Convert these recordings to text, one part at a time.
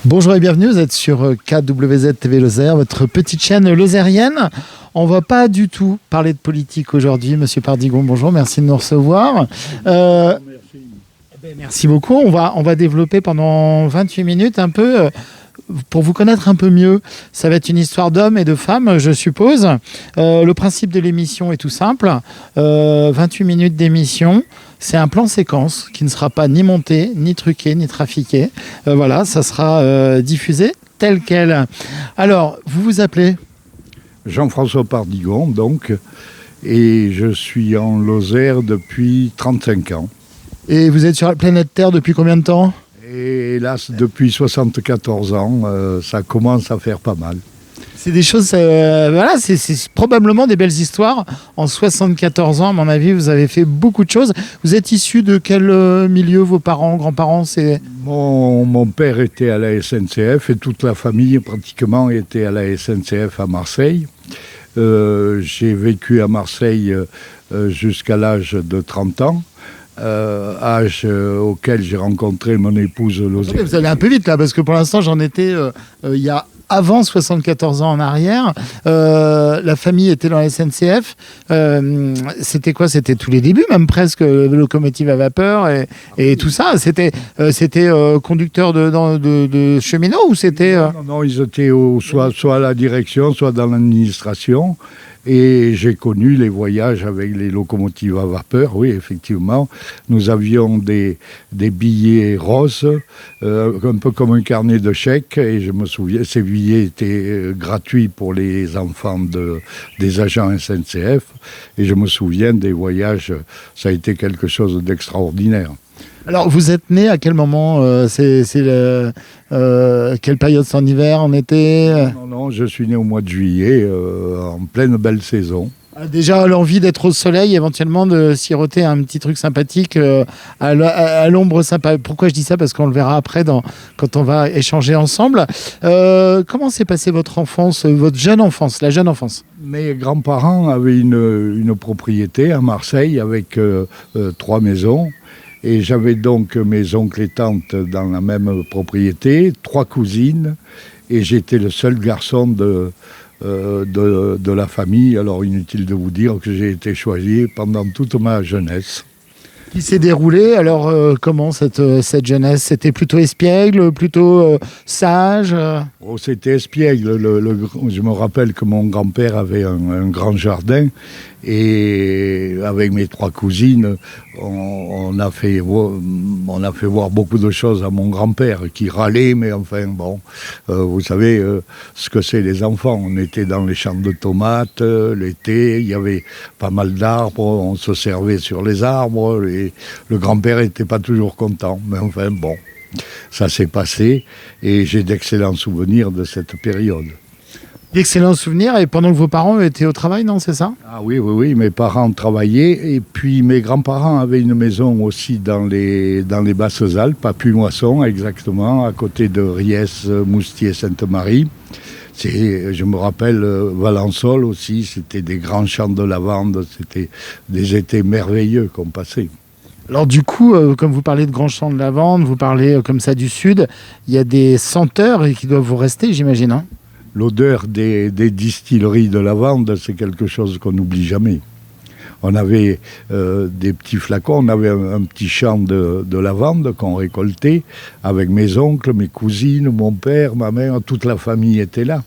Bonjour et bienvenue, vous êtes sur KWZ TV Lozère, votre petite chaîne lozérienne. On ne va pas du tout parler de politique aujourd'hui. Monsieur Pardigon, bonjour, merci de nous recevoir. Merci beaucoup. On va développer pendant 28 minutes un peu, pour vous connaître un peu mieux. Ça va être une histoire d'hommes et de femmes, je suppose. Le principe de l'émission est tout simple. 28 minutes d'émission. C'est un plan séquence qui ne sera pas ni monté, ni truqué, ni trafiqué. Voilà, ça sera diffusé tel quel. Alors, vous vous appelez ? Jean-François Pardigon, donc, et je suis en Lozère depuis 35 ans. Et vous êtes sur la planète Terre depuis combien de temps ? Et hélas, depuis 74 ans, ça commence à faire pas mal. C'est des choses, voilà, c'est probablement des belles histoires. En 74 ans, à mon avis, vous avez fait beaucoup de choses. Vous êtes issu de quel milieu, vos parents, grands-parents ? Mon père était à la SNCF et toute la famille pratiquement était à la SNCF à Marseille. J'ai vécu à Marseille jusqu'à l'âge de 30 ans. Âge auquel j'ai rencontré mon épouse Lozère. Vous allez un peu vite là, parce que pour l'instant j'en étais il y a avant 74 ans en arrière. La famille était dans la SNCF. C'était quoi ? C'était tous les débuts, même presque, locomotive à vapeur et tout ça. C'était conducteur de cheminots ou c'était... Non, ils étaient soit à la direction, soit dans l'administration. Et j'ai connu les voyages avec les locomotives à vapeur, oui, effectivement. Nous avions des billets roses, un peu comme un carnet de chèques, et je me souviens, ces billets étaient gratuits pour les enfants des agents SNCF, et je me souviens des voyages, ça a été quelque chose d'extraordinaire. Alors, vous êtes né à quel moment ? Quelle période ? C'est en hiver, en été ? Non, je suis né au mois de juillet, en pleine belle saison. Déjà, l'envie d'être au soleil, éventuellement de siroter un petit truc sympathique à l'ombre sympa. Pourquoi je dis ça ? Parce qu'on le verra après quand on va échanger ensemble. Comment s'est passée votre enfance, votre jeune enfance, la jeune enfance ? Mes grands-parents avaient une propriété à Marseille avec 3 maisons. Et j'avais donc mes oncles et tantes dans la même propriété, 3 cousines, et j'étais le seul garçon de la famille. Alors inutile de vous dire que j'ai été choisi pendant toute ma jeunesse. Qui s'est déroulé, alors comment cette jeunesse ? C'était plutôt espiègle, plutôt sage ? C'était espiègle. Je me rappelle que mon grand-père avait un grand jardin et avec mes 3 cousines, on a fait voir beaucoup de choses à mon grand-père qui râlait, mais enfin bon, vous savez ce que c'est les enfants. On était dans les champs de tomates l'été, il y avait pas mal d'arbres, on se servait sur les arbres et le grand-père n'était pas toujours content, mais enfin bon, ça s'est passé et j'ai d'excellents souvenirs de cette période. D'excellents souvenirs, et pendant que vos parents étaient au travail, non, c'est ça ? Ah oui, mes parents travaillaient, et puis mes grands-parents avaient une maison aussi dans les Basses-Alpes, à Puimoisson exactement, à côté de Riès, Moustier, Sainte-Marie. Je me rappelle Valençol aussi, c'était des grands champs de lavande, c'était des étés merveilleux qu'on passait. Alors du coup, comme vous parlez de grands champs de lavande, vous parlez comme ça du sud, il y a des senteurs qui doivent vous rester, j'imagine, hein ? L'odeur des distilleries de lavande, c'est quelque chose qu'on n'oublie jamais. On avait des petits flacons, on avait un petit champ de lavande qu'on récoltait avec mes oncles, mes cousines, mon père, ma mère, toute la famille était là.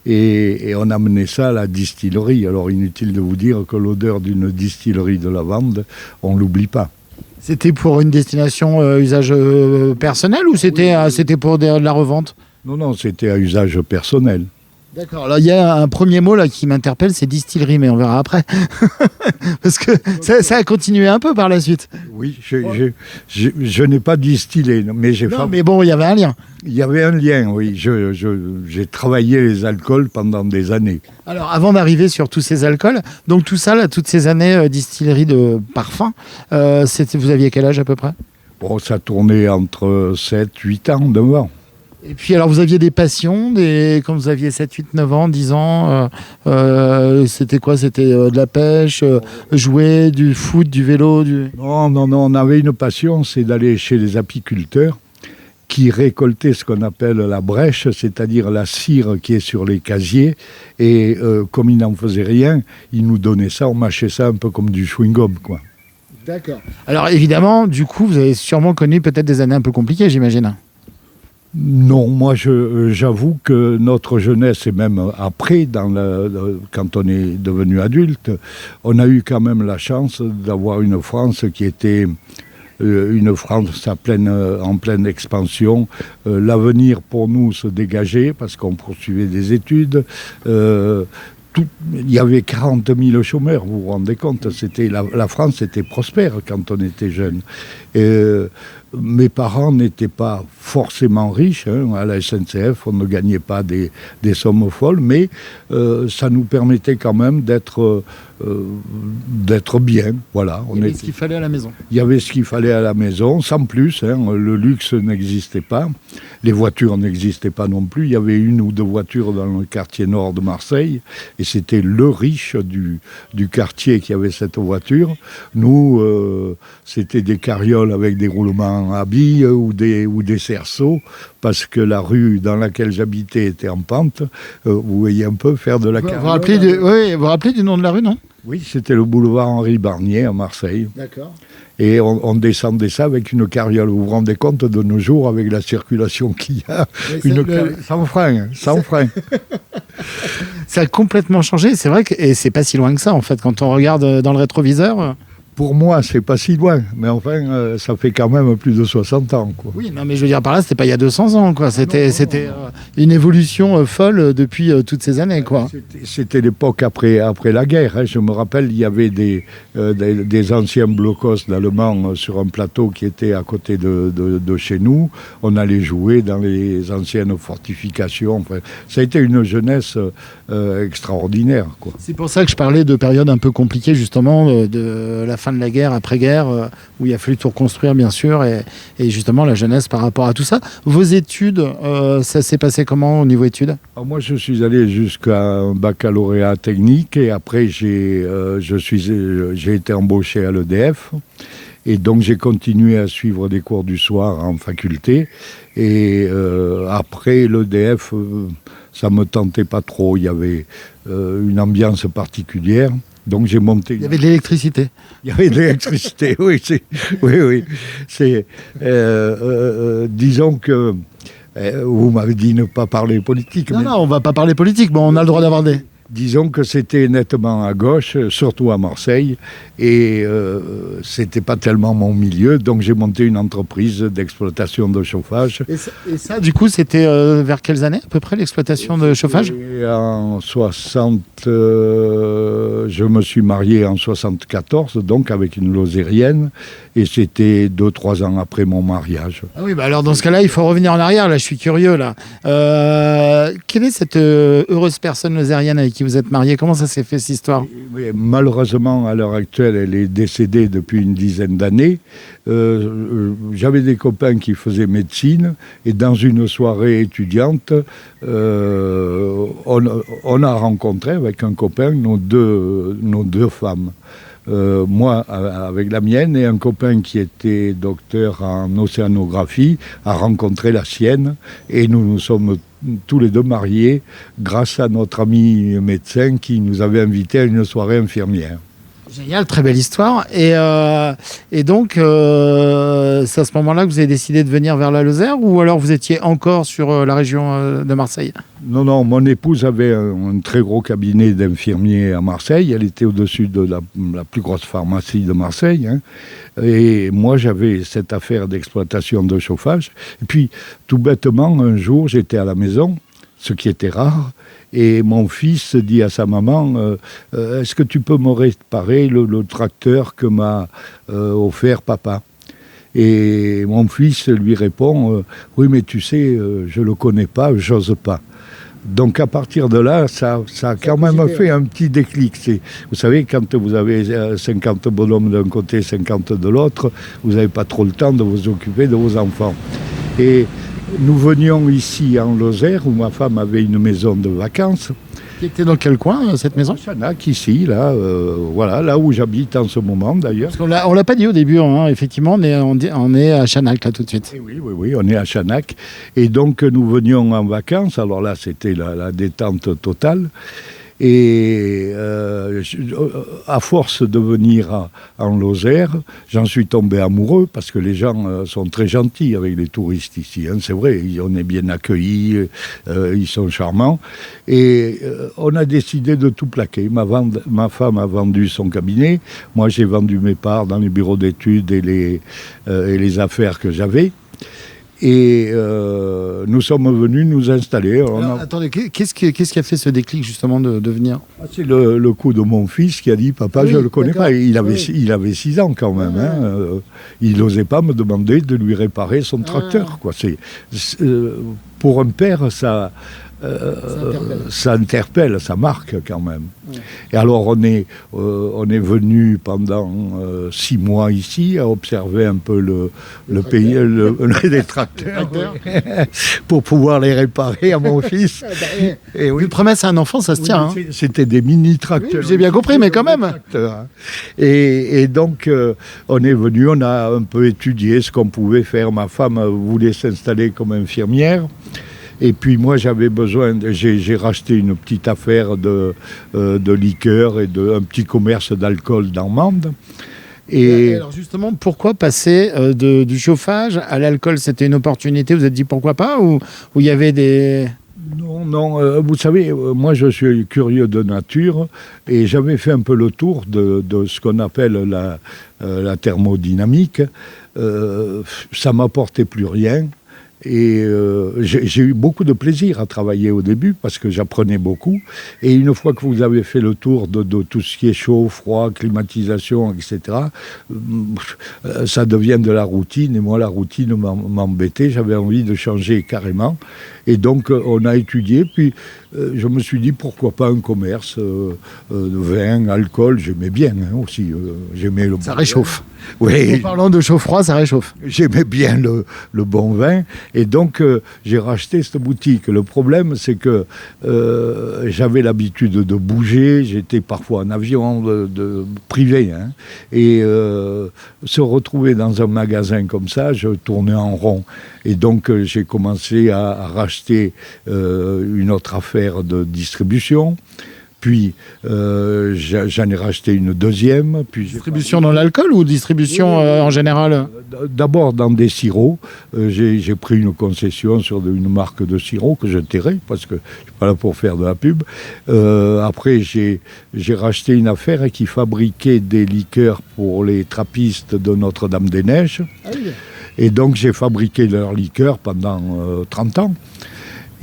Et on amenait ça à la distillerie. Alors inutile de vous dire que l'odeur d'une distillerie de lavande, on ne l'oublie pas. C'était pour une destination usage personnel ou c'était pour de la revente ? Non, c'était à usage personnel. D'accord, alors il y a un premier mot là qui m'interpelle, c'est distillerie, mais on verra après. Parce que ça a continué un peu par la suite. Oui, je n'ai pas distillé, mais j'ai fait... mais bon, il y avait un lien. Il y avait un lien, oui. J'ai travaillé les alcools pendant des années. Alors, avant d'arriver sur tous ces alcools, donc tout ça, là, toutes ces années distillerie de parfum, vous aviez quel âge à peu près ? Bon, ça tournait entre 7, 8 ans, 9 ans. Et puis, alors, vous aviez des passions, quand vous aviez 7, 8, 9 ans, 10 ans, c'était quoi ? C'était de la pêche, jouer, du foot, du vélo Non, on avait une passion, c'est d'aller chez les apiculteurs qui récoltait ce qu'on appelle la brèche, c'est-à-dire la cire qui est sur les casiers. Et comme il n'en faisait rien, il nous donnait ça, on mâchait ça un peu comme du chewing-gum, quoi. D'accord. Alors évidemment, du coup, vous avez sûrement connu peut-être des années un peu compliquées, j'imagine. Non, moi j'avoue que notre jeunesse, et même après, quand on est devenu adulte, on a eu quand même la chance d'avoir une France qui était une France en pleine expansion. L'avenir pour nous se dégageait parce qu'on poursuivait des études. Il y avait 40 000 chômeurs, vous vous rendez compte, la France était prospère quand on était jeune. Mes parents n'étaient pas forcément riches, hein. À la SNCF, on ne gagnait pas des sommes folles, mais ça nous permettait quand même d'être bien. Voilà. Il y avait ce qu'il fallait à la maison. Il y avait ce qu'il fallait à la maison, sans plus, hein. Le luxe n'existait pas, les voitures n'existaient pas non plus. Il y avait une ou deux voitures dans le quartier nord de Marseille, et c'était le riche du quartier qui avait cette voiture. Nous, c'était des carrioles avec des roulements à billes ou des cerceaux, parce que la rue dans laquelle j'habitais était en pente. Vous voyez un peu faire de la carriole. Vous vous rappelez du nom de la rue, non? Oui, c'était le boulevard Henri Barnier à Marseille. D'accord. Et on descendait ça avec une carriole. Vous vous rendez compte de nos jours, avec la circulation qu'il y a, sans frein, sans frein. Ça a complètement changé, c'est vrai, et c'est pas si loin que ça, en fait, quand on regarde dans le rétroviseur. Pour moi, c'est pas si loin, mais enfin, ça fait quand même plus de 60 ans, quoi. Oui, non, mais je veux dire par là, c'était pas il y a 200 ans, quoi. C'était une évolution folle depuis toutes ces années, quoi. C'était l'époque après la guerre, hein. Je me rappelle, il y avait des anciens blocos d'Allemands sur un plateau qui était à côté de chez nous. On allait jouer dans les anciennes fortifications. Enfin, ça a été une jeunesse extraordinaire, quoi. C'est pour ça que je parlais de période un peu compliquée, justement, de la fin de la guerre, après-guerre, où il a fallu tout reconstruire, bien sûr, et justement la jeunesse par rapport à tout ça. Vos études, ça s'est passé comment au niveau études? Alors moi, je suis allé jusqu'à un baccalauréat technique, et après j'ai été embauché à l'EDF. Et donc j'ai continué à suivre des cours du soir en faculté. Et après l'EDF, ça me tentait pas trop. Il y avait une ambiance particulière. Donc j'ai monté. Il y avait de l'électricité. Il y avait de l'électricité, oui. Oui. Disons que vous m'avez dit ne pas parler politique. Non, on ne va pas parler politique. Bon, on a le droit d'avoir des. Disons que c'était nettement à gauche, surtout à Marseille, et c'était pas tellement mon milieu, donc j'ai monté une entreprise d'exploitation de chauffage. Et ça, du coup, c'était vers quelles années à peu près l'exploitation de chauffage? En 60, je me suis marié en 74, donc avec une lozérienne, et c'était 2-3 ans après mon mariage. Ah oui, bah alors dans ce cas-là, il faut revenir en arrière, là, je suis curieux, là. Quelle est cette heureuse personne lozérienne avec qui vous êtes marié? Comment ça s'est fait, cette histoire? Oui, malheureusement, à l'heure actuelle, elle est décédée depuis une dizaine d'années. J'avais des copains qui faisaient médecine, et dans une soirée étudiante, on a rencontré avec un copain nos deux femmes. Moi avec la mienne, et un copain qui était docteur en océanographie a rencontré la sienne, et nous sommes tous les deux mariés grâce à notre ami médecin qui nous avait invités à une soirée infirmière. Génial, très belle histoire. Et donc, c'est à ce moment-là que vous avez décidé de venir vers la Lozère, ou alors vous étiez encore sur la région de Marseille? Non, mon épouse avait un très gros cabinet d'infirmiers à Marseille. Elle était au-dessus de la plus grosse pharmacie de Marseille, hein. Et moi, j'avais cette affaire d'exploitation de chauffage. Et puis, tout bêtement, un jour, j'étais à la maison, ce qui était rare, et mon fils dit à sa maman, est-ce que tu peux me réparer le tracteur que m'a offert papa? Et mon fils lui répond, oui, mais tu sais, je le connais pas, j'ose pas. Donc à partir de là, ça a quand même fait un petit déclic. Vous savez, quand vous avez 50 bonhommes d'un côté, 50 de l'autre, vous n'avez pas trop le temps de vous occuper de vos enfants. Et Nous venions ici en Lozère, où ma femme avait une maison de vacances. Qui était dans quel coin, cette maison? Chanac, ici, là, voilà, là où j'habite en ce moment d'ailleurs. Parce qu'on l'a pas dit au début, hein, effectivement, on est à Chanac, là, tout de suite. Et oui, on est à Chanac. Et donc, nous venions en vacances. Alors là, c'était la détente totale. Et à force de venir en Lozère, j'en suis tombé amoureux parce que les gens sont très gentils avec les touristes ici. Hein, c'est vrai, on est bien accueillis, ils sont charmants. Et on a décidé de tout plaquer. Ma femme a vendu son cabinet. Moi, j'ai vendu mes parts dans les bureaux d'études et les affaires que j'avais. Et nous sommes venus nous installer. Alors, attendez, qu'est-ce qui a fait ce déclic justement de venir? C'est le coup de mon fils qui a dit « Papa, oui, je ne le connais pas ». Il avait 6 ans quand même. Hein. Il n'osait pas me demander de lui réparer son tracteur. Quoi. Pour un père, ça interpelle, ça marque quand même. Ouais. Et alors on est venu pendant 6 mois ici à observer un peu le pays, les tracteurs, pour pouvoir les réparer à mon fils. Et oui. Une promesse à un enfant, ça se tient. Hein. C'était des mini-tracteurs. Oui, j'ai bien compris, mais quand même. Et donc on est venu, on a un peu étudié ce qu'on pouvait faire. Ma femme voulait s'installer comme infirmière. Et puis moi j'avais besoin, j'ai racheté une petite affaire de liqueurs et un petit commerce d'alcool dans Mende. Et alors justement, pourquoi passer du chauffage à l'alcool? C'était une opportunité, vous vous êtes dit pourquoi pas, ou il y avait des... Non, vous savez, moi je suis curieux de nature et j'avais fait un peu le tour de ce qu'on appelle la thermodynamique. Ça m'apportait plus rien. Et j'ai eu beaucoup de plaisir à travailler au début parce que j'apprenais beaucoup. Et une fois que vous avez fait le tour de tout ce qui est chaud, froid, climatisation, etc., ça devient de la routine. Et moi, la routine m'embêtait. J'avais envie de changer carrément. Et donc, on a étudié. Puis, je me suis dit, pourquoi pas un commerce de vin, alcool. J'aimais bien aussi. J'aimais ça réchauffe. Oui. En parlant de chaud-froid, ça réchauffe. J'aimais bien le bon vin. Et donc, j'ai racheté cette boutique. Le problème, c'est que j'avais l'habitude de bouger. J'étais parfois en avion privé. Hein, et se retrouver dans un magasin comme ça, je tournais en rond. Et donc, j'ai commencé à racheter une autre affaire de distribution. Puis, j'en ai racheté une deuxième. Puis distribution dans l'alcool ou distribution en général? D'abord dans des sirops. J'ai pris une concession sur une marque de sirop que je tairai parce que je ne suis pas là pour faire de la pub. Après, j'ai racheté une affaire qui fabriquait des liqueurs pour les trappistes de Notre-Dame-des-Neiges. Ah oui. Et donc, j'ai fabriqué leurs liqueurs pendant 30 ans.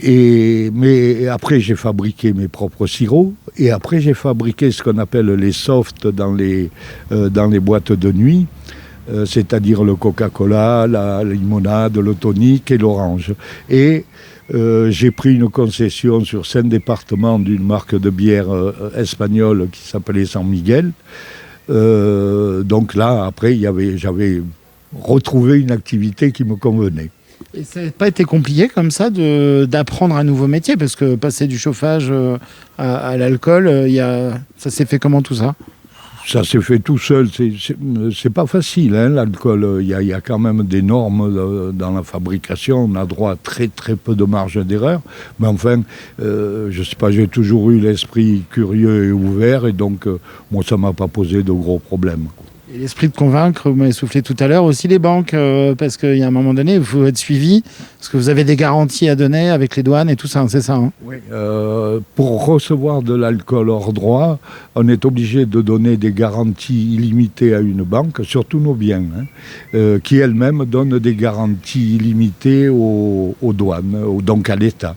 Mais après, j'ai fabriqué mes propres sirops. Et après, j'ai fabriqué ce qu'on appelle les softs dans les boîtes de nuit. C'est-à-dire le Coca-Cola, la limonade, le tonic et l'orange. Et j'ai pris une concession sur 5 départements d'une marque de bière espagnole qui s'appelait San Miguel. Donc là, après, j'avais retrouvé une activité qui me convenait. Et ça n'a pas été compliqué comme ça d'apprendre un nouveau métier? Parce que passer du chauffage à l'alcool, ça s'est fait comment tout ça? Ça s'est fait tout seul, c'est pas facile, hein, l'alcool. Il y a quand même des normes dans la fabrication, on a droit à très très peu de marge d'erreur. Mais enfin, je sais pas, j'ai toujours eu l'esprit curieux et ouvert, et donc moi ça m'a pas posé de gros problèmes. Et l'esprit de convaincre, vous m'avez soufflé tout à l'heure, aussi les banques, parce qu'il y a un moment donné, il faut être suivi, parce que vous avez des garanties à donner avec les douanes et tout ça, c'est ça, hein? Oui, pour recevoir de l'alcool hors droit, on est obligé de donner des garanties illimitées à une banque, sur tous nos biens, hein, qui elle-même donne des garanties illimitées aux douanes, donc à l'État.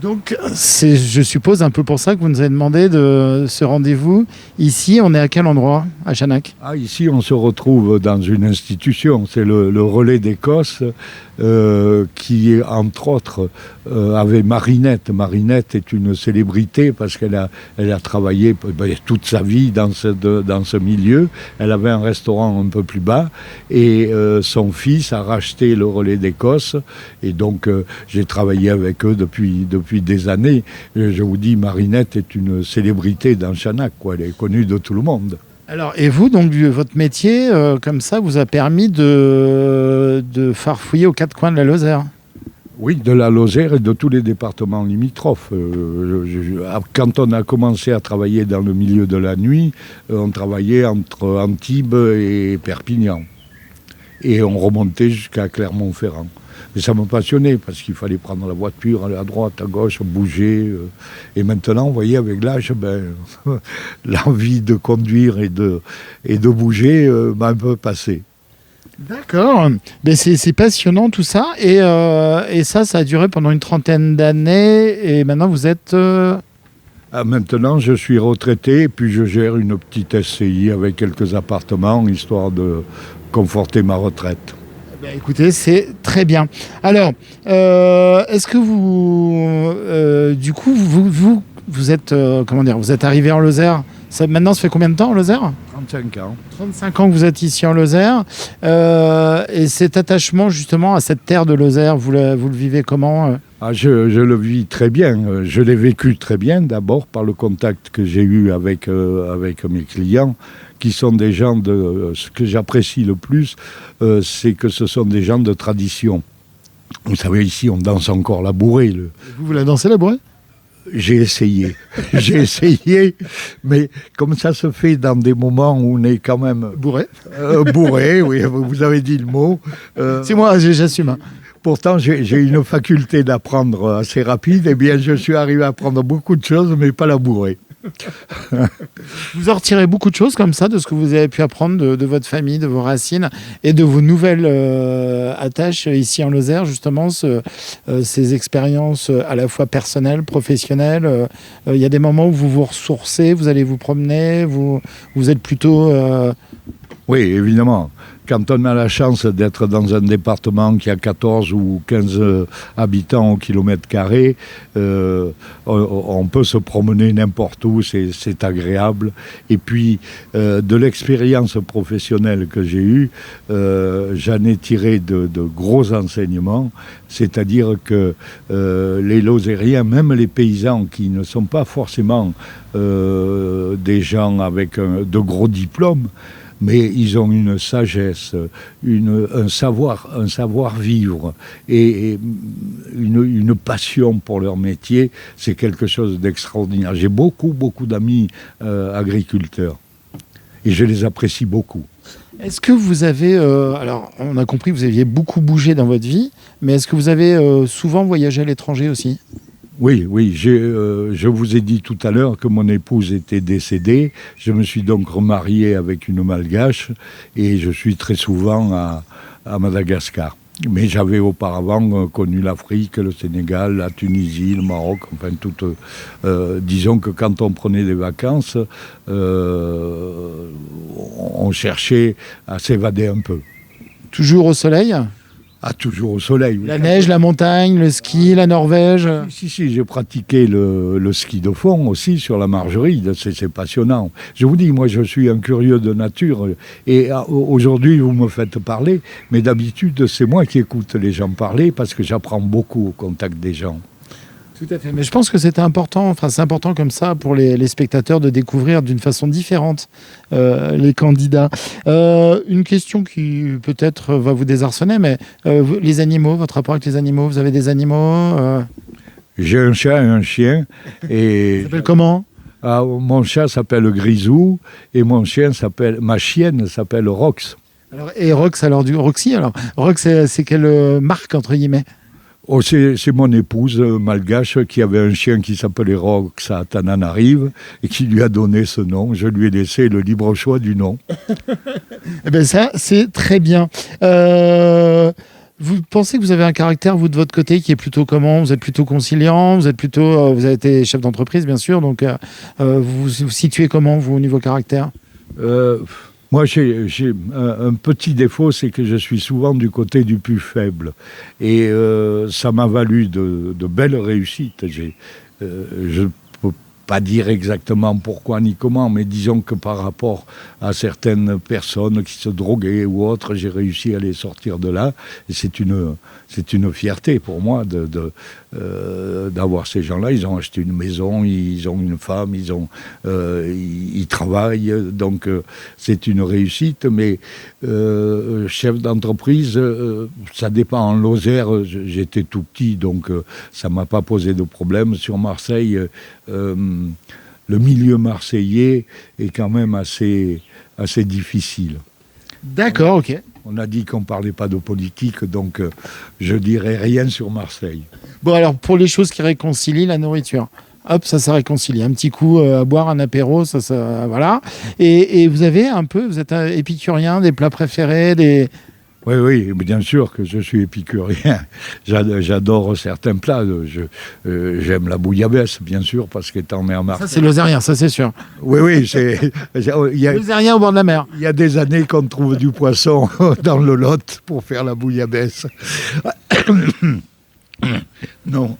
Donc, c'est, je suppose, un peu pour ça que vous nous avez demandé de ce rendez-vous. Ici, on est à quel endroit, à Chanac? Ah, ici, on se retrouve dans une institution, c'est le Relais d'Écosse, qui, entre autres, avait Marinette. Marinette est une célébrité parce qu'elle a travaillé toute sa vie dans ce milieu. Elle avait un restaurant un peu plus bas et son fils a racheté le Relais d'Écosse. Et donc, j'ai travaillé avec eux depuis des années. Je vous dis, Marinette est une célébrité dans Chanac, quoi. Elle est connue de tout le monde. Alors, et vous, donc, votre métier, comme ça, vous a permis de farfouiller aux quatre coins de la Lozère? Oui, de la Lozère et de tous les départements limitrophes. Quand on a commencé à travailler dans le milieu de la nuit, on travaillait entre Antibes et Perpignan. Et on remontait jusqu'à Clermont-Ferrand. Mais ça me passionnait parce qu'il fallait prendre la voiture, aller à droite, à gauche, bouger. Et maintenant, vous voyez, avec l'âge, l'envie de conduire et de bouger m'a un peu passé. D'accord. Ben c'est passionnant tout ça. Et ça a duré pendant une trentaine d'années. Et maintenant, vous êtes... Maintenant, je suis retraité et puis je gère une petite SCI avec quelques appartements, histoire de conforter ma retraite. Ben, écoutez, c'est très bien. Alors, est-ce que vous... du coup, vous êtes... comment dire? Vous êtes arrivé en Lozère. Maintenant, ça fait combien de temps en Lozère? 35 ans. 35 ans que vous êtes ici en Lozère. Et cet attachement justement à cette terre de Lozère, vous le vivez comment? Je le vis très bien. Je l'ai vécu très bien, d'abord par le contact que j'ai eu avec mes clients, qui sont des gens ce que j'apprécie le plus, c'est que ce sont des gens de tradition. Vous savez, ici, on danse encore la bourrée. Vous la dansez la bourrée? J'ai essayé, mais comme ça se fait dans des moments où on est quand même... Bourré. Bourré, oui, vous avez dit le mot. C'est moi, j'assume. Hein. Pourtant, j'ai une faculté d'apprendre assez rapide. Eh bien, je suis arrivé à apprendre beaucoup de choses, mais pas la bourrée. Vous en retirez beaucoup de choses comme ça, de ce que vous avez pu apprendre de votre famille, de vos racines et de vos nouvelles attaches ici en Lozère, justement, ces expériences à la fois personnelles, professionnelles. Il y a des moments où vous vous ressourcez, vous allez vous promener, vous êtes plutôt... Oui, évidemment. Quand on a la chance d'être dans un département qui a 14 ou 15 habitants au kilomètre carré, on peut se promener n'importe où, c'est agréable. Et puis, de l'expérience professionnelle que j'ai eue, j'en ai tiré de gros enseignements, c'est-à-dire que les Lozériens, même les paysans qui ne sont pas forcément des gens avec de gros diplômes, mais ils ont une sagesse, un savoir-vivre et une passion pour leur métier. C'est quelque chose d'extraordinaire. J'ai beaucoup d'amis agriculteurs et je les apprécie beaucoup. Est-ce que vous avez... alors, on a compris que vous aviez beaucoup bougé dans votre vie, mais est-ce que vous avez souvent voyagé à l'étranger aussi ? Oui, je vous ai dit tout à l'heure que mon épouse était décédée. Je me suis donc remarié avec une Malgache et je suis très souvent à Madagascar. Mais j'avais auparavant connu l'Afrique, le Sénégal, la Tunisie, le Maroc, enfin tout. Disons que quand on prenait des vacances, on cherchait à s'évader un peu. Toujours au soleil ? Ah, toujours au soleil. Oui. La neige, la montagne, le ski, la Norvège. Si, j'ai pratiqué le ski de fond aussi sur la Margeride, c'est passionnant. Je vous dis, moi je suis un curieux de nature et aujourd'hui vous me faites parler, mais d'habitude c'est moi qui écoute les gens parler parce que j'apprends beaucoup au contact des gens. Tout à fait, mais je pense que c'est important comme ça pour les spectateurs de découvrir d'une façon différente les candidats. Une question qui peut-être va vous désarçonner, mais les animaux, votre rapport avec les animaux, vous avez des animaux J'ai un chat et un chien. Et ça s'appelle comment ? Mon chat s'appelle Grisou et ma chienne s'appelle Rox. Alors, et Rox, Roxy, Rox, c'est quelle marque entre guillemets ? Oh, c'est mon épouse malgache qui avait un chien qui s'appelait Rox à Tananarive et qui lui a donné ce nom. Je lui ai laissé le libre choix du nom. Eh bien ça, c'est très bien. Vous pensez que vous avez un caractère, vous, de votre côté, qui est plutôt comment? Vous êtes plutôt conciliant, vous êtes plutôt... vous avez été chef d'entreprise, bien sûr, donc vous vous situez comment, vous, au niveau caractère? Moi, j'ai un petit défaut, c'est que je suis souvent du côté du plus faible. Et ça m'a valu de belles réussites. Je ne peux pas dire exactement pourquoi ni comment, mais disons que par rapport à certaines personnes qui se droguaient ou autres, j'ai réussi à les sortir de là. Et c'est une fierté pour moi d'avoir ces gens-là. Ils ont acheté une maison, ils ont une femme, ils travaillent. Donc c'est une réussite. Mais chef d'entreprise, ça dépend. En Lozère, j'étais tout petit, donc ça ne m'a pas posé de problème. Sur Marseille, le milieu marseillais est quand même assez difficile. D'accord, ok. On a dit qu'on ne parlait pas de politique, donc je dirais rien sur Marseille. Bon, alors, pour les choses qui réconcilient la nourriture, hop, ça réconcilie. Un petit coup à boire, un apéro, ça voilà. Et vous avez vous êtes un épicurien, des plats préférés, des... Oui, bien sûr que je suis épicurien. J'adore certains plats. J'aime la bouillabaisse, bien sûr, parce qu'étant né à Marseille... Ça, c'est lozérien, ça, c'est sûr. Oui, Lozérien au bord de la mer. Il y a des années qu'on trouve du poisson dans le Lot pour faire la bouillabaisse. Non.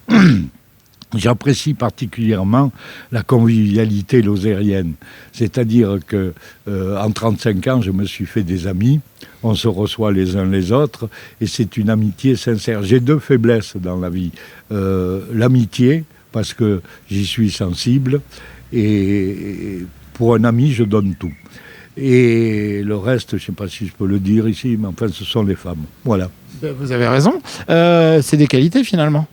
J'apprécie particulièrement la convivialité lozérienne. C'est-à-dire que en 35 ans, je me suis fait des amis. On se reçoit les uns les autres et c'est une amitié sincère. J'ai deux faiblesses dans la vie. L'amitié, parce que j'y suis sensible, et pour un ami, je donne tout. Et le reste, je ne sais pas si je peux le dire ici, mais enfin, ce sont les femmes. Voilà. Vous avez raison. C'est des qualités, finalement.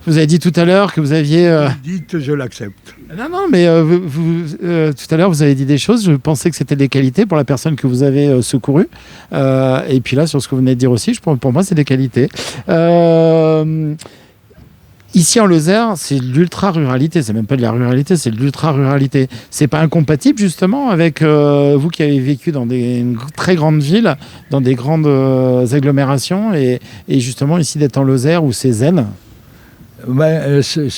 Vous avez dit tout à l'heure que vous aviez... Dites, je l'accepte. Non, mais tout à l'heure, vous avez dit des choses. Je pensais que c'était des qualités pour la personne que vous avez secourue. Et puis là, sur ce que vous venez de dire aussi, pour moi, c'est des qualités. Ici, en Lozère, c'est de l'ultra-ruralité. C'est même pas de la ruralité, c'est de l'ultra-ruralité. C'est pas incompatible, justement, avec vous qui avez vécu dans une très grande ville, dans des grandes agglomérations, et justement, ici, d'être en Lozère, où c'est zen.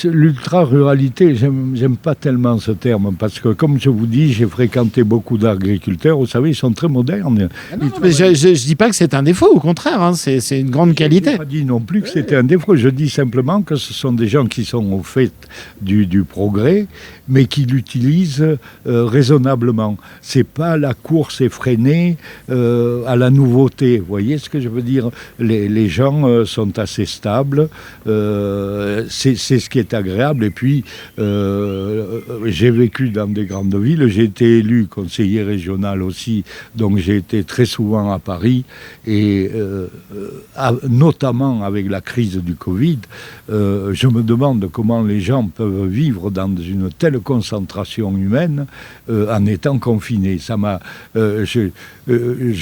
L'ultra-ruralité, j'aime pas tellement ce terme, parce que, comme je vous dis, j'ai fréquenté beaucoup d'agriculteurs. Vous savez, ils sont très modernes. Non, mais je dis pas que c'est un défaut, au contraire, hein, c'est une grande qualité. Je n'ai pas dit non plus que c'était un défaut. Je dis simplement que ce sont des gens qui sont au fait du progrès, mais qui l'utilisent raisonnablement. C'est pas la course effrénée à la nouveauté. Vous voyez ce que je veux dire? Les gens sont assez stables. C'est ce qui est agréable. Et puis, j'ai vécu dans des grandes villes. J'ai été élu conseiller régional aussi, donc j'ai été très souvent à Paris. Et notamment avec la crise du Covid, je me demande comment les gens peuvent vivre dans une telle concentration humaine en étant confinés. Je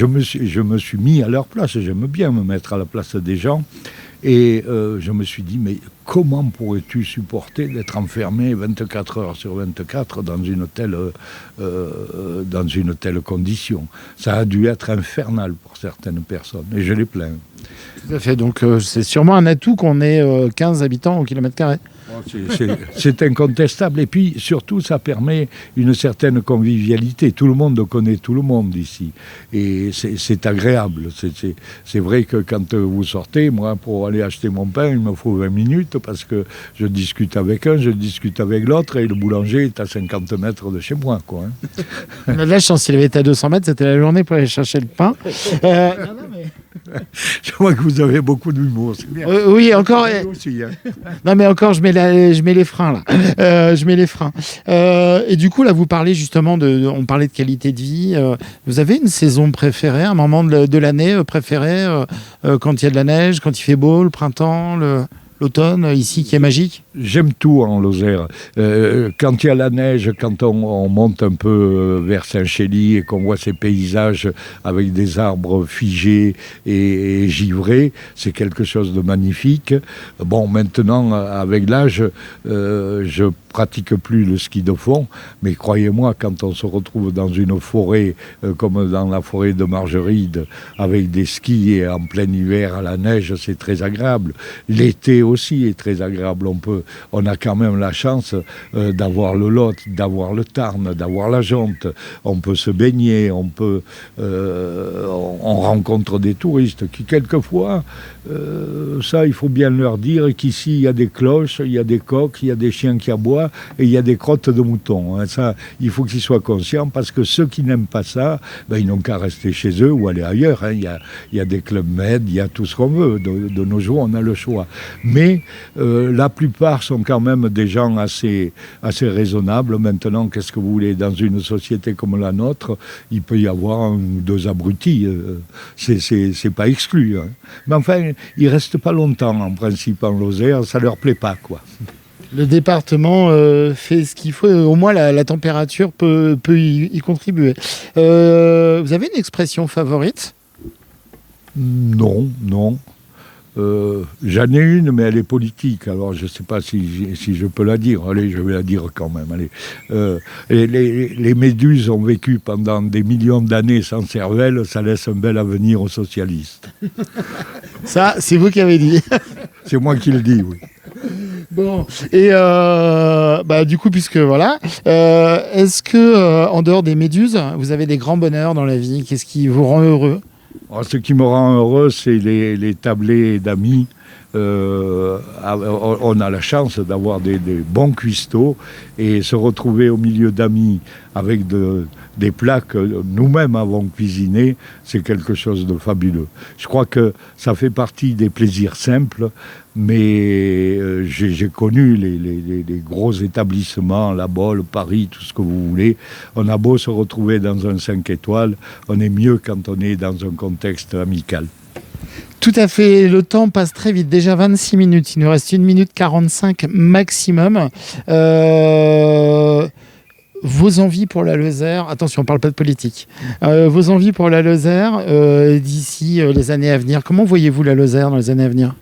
me suis mis à leur place. J'aime bien me mettre à la place des gens. Et je me suis dit, mais comment pourrais-tu supporter d'être enfermé 24 heures sur 24 dans une telle condition? Ça a dû être infernal pour certaines personnes, et je les plains. Tout à fait, donc c'est sûrement un atout qu'on ait 15 habitants au kilomètre carré. C'est incontestable. Et puis, surtout, ça permet une certaine convivialité. Tout le monde connaît tout le monde ici. Et c'est agréable. C'est vrai que quand vous sortez, moi, pour aller acheter mon pain, il me faut 20 minutes parce que je discute avec un, je discute avec l'autre et le boulanger est à 50 mètres de chez moi, quoi. On a de la chance. S'il avait été à 200 mètres, c'était la journée pour aller chercher le pain. Je vois que vous avez beaucoup d'humour, c'est bien. Oui, encore. Aussi, hein. Non, mais encore, je mets les freins là. Je mets les freins. Et du coup, là, vous parlez justement on parlait de qualité de vie. Vous avez une saison préférée, un moment de l'année préféré, quand il y a de la neige, quand il fait beau, le printemps, l'automne ici qui est magique? J'aime tout en Lozère. Quand il y a la neige, quand on monte un peu vers Saint-Chély et qu'on voit ces paysages avec des arbres figés et givrés, c'est quelque chose de magnifique. Bon, maintenant, avec l'âge, je pratique plus le ski de fond, mais croyez-moi, quand on se retrouve dans une forêt comme dans la forêt de Margeride, avec des skis et en plein hiver à la neige, c'est très agréable. L'été aussi est très agréable. On a quand même la chance d'avoir le Lot, d'avoir le Tarn, d'avoir la Jonte. On peut se baigner, on rencontre des touristes qui quelquefois, ça il faut bien leur dire qu'ici il y a des cloches, il y a des coqs, il y a des chiens qui aboient et il y a des crottes de moutons. Hein. Ça, il faut qu'ils soient conscients parce que ceux qui n'aiment pas ça, ils n'ont qu'à rester chez eux ou aller ailleurs. Hein. Il y a des clubs med, il y a tout ce qu'on veut. De nos jours, on a le choix. Mais la plupart sont quand même des gens assez raisonnables. Maintenant, qu'est-ce que vous voulez? Dans une société comme la nôtre, il peut y avoir 1 ou 2 abrutis. C'est pas exclu. Hein. Mais enfin, ils restent pas longtemps en principe en Lozère. Ça leur plaît pas, quoi. Le département fait ce qu'il faut. Au moins, la température peut y contribuer. Vous avez une expression favorite? Non. J'en ai une, mais elle est politique. Alors, je ne sais pas si je peux la dire. Allez, je vais la dire quand même. Allez. Les méduses ont vécu pendant des millions d'années sans cervelle. Ça laisse un bel avenir aux socialistes. Ça, c'est vous qui avez dit. C'est moi qui le dis, oui. Bon, et du coup, puisque voilà, est-ce que en dehors des méduses, vous avez des grands bonheurs dans la vie? Qu'est-ce qui vous rend heureux? Alors, ce qui me rend heureux, c'est les tablés d'amis. On a la chance d'avoir des bons cuistots et se retrouver au milieu d'amis avec des plats que nous-mêmes avons cuisinés, c'est quelque chose de fabuleux. Je crois que ça fait partie des plaisirs simples, mais j'ai connu les gros établissements, La Bolle, Paris, tout ce que vous voulez. On a beau se retrouver dans un 5 étoiles, on est mieux quand on est dans un contexte amical. Tout à fait, le temps passe très vite, déjà 26 minutes, il nous reste 1 minute 45 maximum. Vos envies pour la Lozère, attention, on ne parle pas de politique, vos envies pour la Lozère d'ici les années à venir, comment voyez-vous la Lozère dans les années à venir?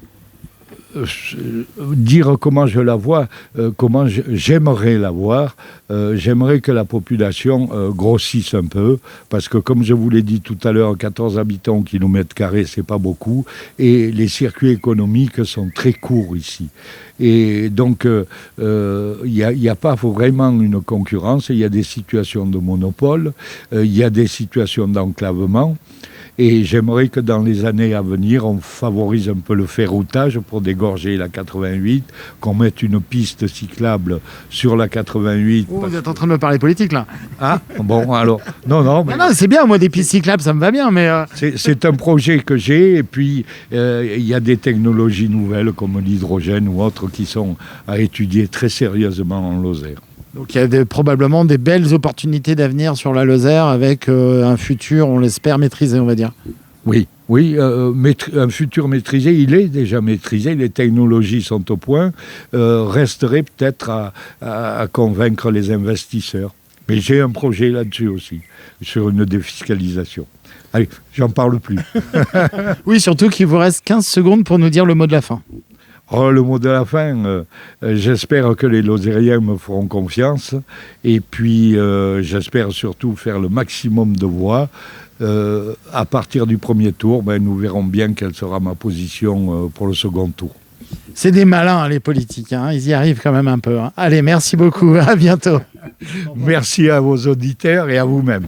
Dire comment je la vois, comment j'aimerais la voir. J'aimerais que la population grossisse un peu, parce que comme je vous l'ai dit tout à l'heure, 14 habitants au kilomètre carré, c'est pas beaucoup, et les circuits économiques sont très courts ici. Et donc, il n'y a pas vraiment une concurrence, il y a des situations de monopole, il y a des situations d'enclavement. Et j'aimerais que dans les années à venir, on favorise un peu le ferroutage pour dégorger la 88, qu'on mette une piste cyclable sur la 88. Oh, vous êtes en train de me parler politique, là. Ah, bon, alors, non. Mais... Non, c'est bien, moi, des pistes cyclables, ça me va bien, mais... C'est un projet que j'ai, et puis il y a des technologies nouvelles, comme l'hydrogène ou autres, qui sont à étudier très sérieusement en Lozère. Donc il y a probablement des belles opportunités d'avenir sur la Lozère avec un futur, on l'espère, maîtrisé, on va dire. Oui, un futur maîtrisé, il est déjà maîtrisé, les technologies sont au point, resterait peut-être à convaincre les investisseurs. Mais j'ai un projet là-dessus aussi, sur une défiscalisation. Allez, j'en parle plus. Oui, surtout qu'il vous reste 15 secondes pour nous dire le mot de la fin. Oh, le mot de la fin, j'espère que les Lozériens me feront confiance et puis j'espère surtout faire le maximum de voix. À partir du premier tour, nous verrons bien quelle sera ma position pour le second tour. C'est des malins, les politiques, hein. Ils y arrivent quand même un peu. Hein. Allez, merci beaucoup, à bientôt. Merci à vos auditeurs et à vous-même.